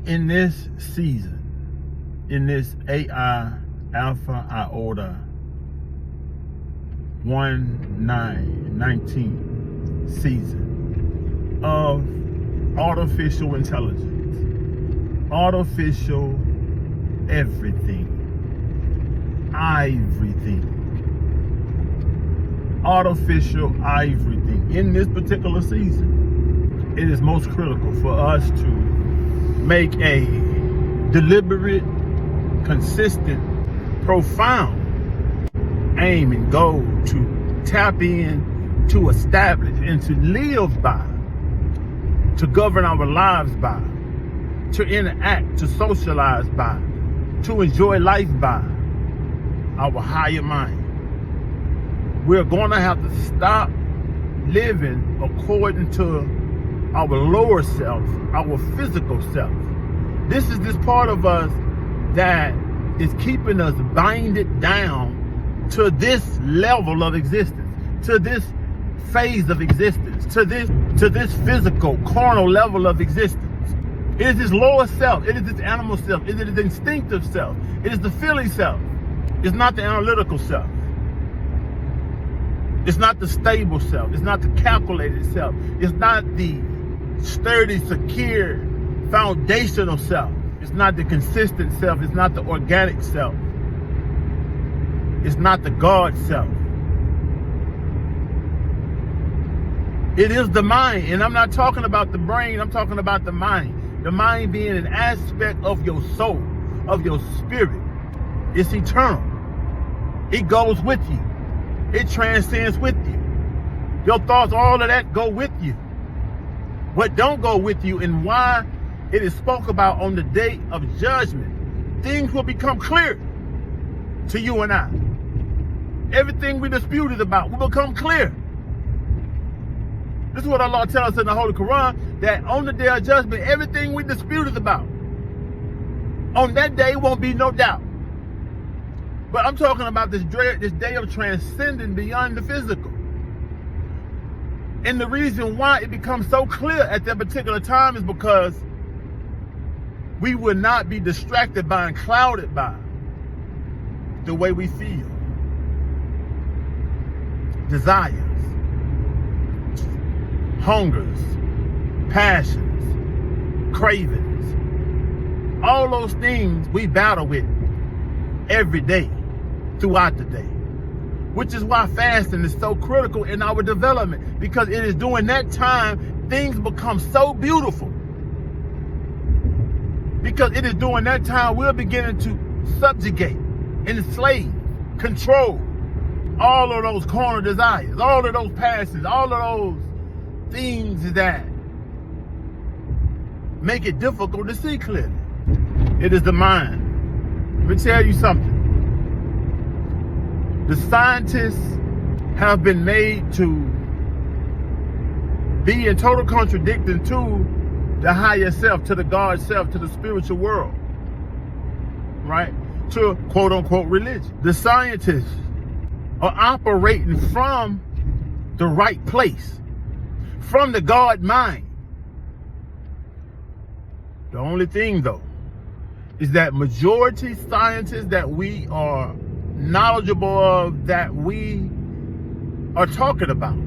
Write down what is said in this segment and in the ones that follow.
In this season, in this AI alpha iota 1919 season of artificial intelligence, artificial everything, artificial everything. In this particular season, it is most critical for us to make a deliberate, consistent, profound aim and goal to tap in, to establish, and to live by, to govern our lives by, to interact, to socialize by, to enjoy life by our higher mind. We're going to have to stop living according to our lower self, our physical self. This is this part of us that is keeping us binded down to this level of existence, to this phase of existence, to this physical, carnal level of existence. It is this lower self. It is this animal self. It is the instinctive self. It is the feeling self. It's not the analytical self. It's not the stable self. It's not the calculated self. It's not the sturdy, secure, foundational self. It's not the consistent self. It's not the organic self. It's not the God self. It is the mind. And I'm not talking about the brain. I'm talking about the mind. The mind being an aspect of your soul, of your spirit. It's eternal. It goes with you. It transcends with you. Your thoughts, all of that go with you. What don't go with you and why it is spoke about on the day of judgment, things will become clear to you and I. Everything we disputed about will become clear. This is what Allah tells us in the Holy Quran, that on the day of judgment, everything we disputed about, on that day won't be no doubt. But I'm talking about this day of transcending beyond the physical. And the reason why it becomes so clear at that particular time is because we will not be distracted by and clouded by the way we feel, desires, hungers, passions, cravings. All those things we battle with every day, throughout the day. Which is why fasting is so critical in our development, because it is during that time things become so beautiful. Because it is during that time we're beginning to subjugate, enslave, control all of those carnal desires, all of those passions, all of those things that make it difficult to see clearly. It is the mind. Let me tell you something. The scientists have been made to be in total contradiction to the higher self, to the God self, to the spiritual world, right? To quote unquote religion. The scientists are operating from the right place, from the God mind. The only thing though is that majority scientists that we are knowledgeable of, that we are talking about,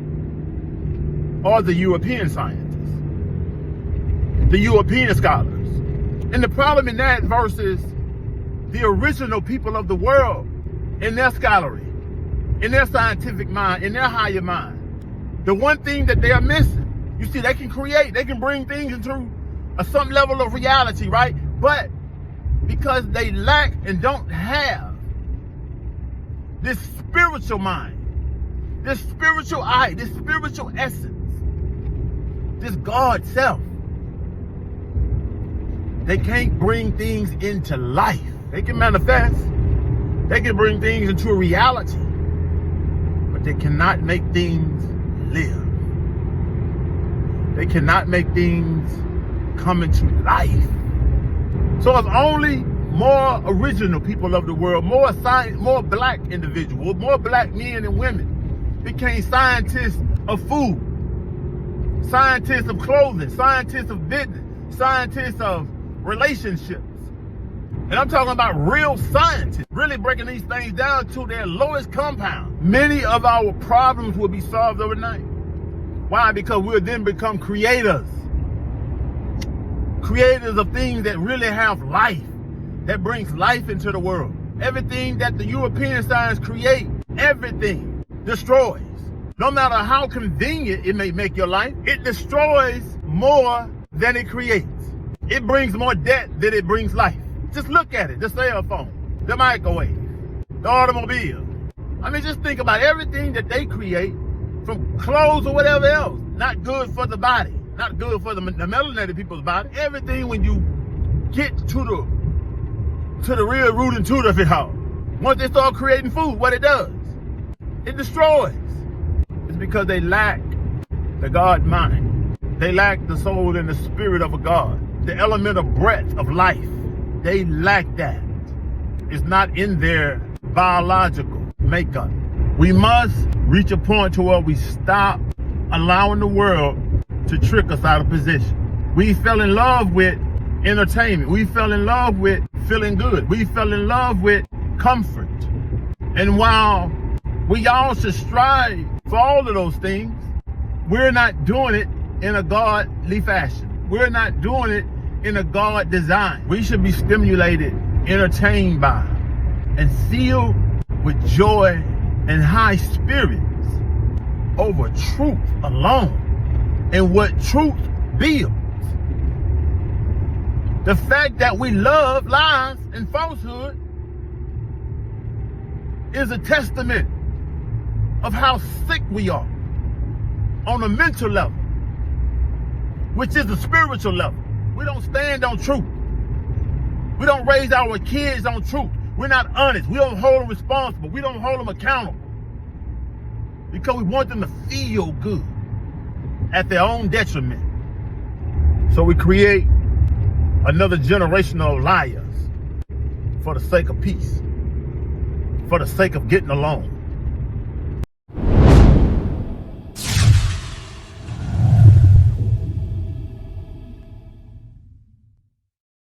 are the European scientists, the European scholars. And the problem in that versus the original people of the world in their scholarly, in their scientific mind, in their higher mind. The one thing that they are missing, you see, they can create, they can bring things into some level of reality, right? But because they lack and don't have this spiritual mind, this spiritual eye, this spiritual essence, this God self, they can't bring things into life. They can manifest, they can bring things into a reality, but they cannot make things live. They cannot make things come into life. So if only more original people of the world, more science, more black individuals, more black men and women became scientists of food, scientists of clothing, scientists of business, scientists of relationships. And I'm talking about real scientists, really breaking these things down to their lowest compound. Many of our problems will be solved overnight. Why? Because we'll then become creators. Creators of things that really have life, that brings life into the world. Everything that the European science create, everything destroys. No matter how convenient it may make your life, it destroys more than it creates. It brings more debt than it brings life. Just look at it, the cell phone, the microwave, the automobile. I mean, just think about everything that they create, from clothes or whatever else. Not good for the body, not good for the melanated people's body. Everything, when you get to the real root and root of it all, once they start creating food, what it does, it destroys. It's because they lack the God mind. They lack the soul and the spirit of a God, the elemental breath of life. They lack that. It's not in their biological makeup. We must reach a point to where we stop allowing the world to trick us out of position. We fell in love with entertainment. We fell in love with feeling good. We fell in love with comfort. And while we all should strive for all of those things, we're not doing it in a godly fashion. We're not doing it in a God design. We should be stimulated, entertained by, and filled with joy and high spirits over truth alone and what truth builds. The fact that we love lies and falsehood is a testament of how sick we are on a mental level, which is a spiritual level. We don't stand on truth. We don't raise our kids on truth. We're not honest. We don't hold them responsible. We don't hold them accountable. Because we want them to feel good at their own detriment. So we create another generation of liars for the sake of peace, for the sake of getting along.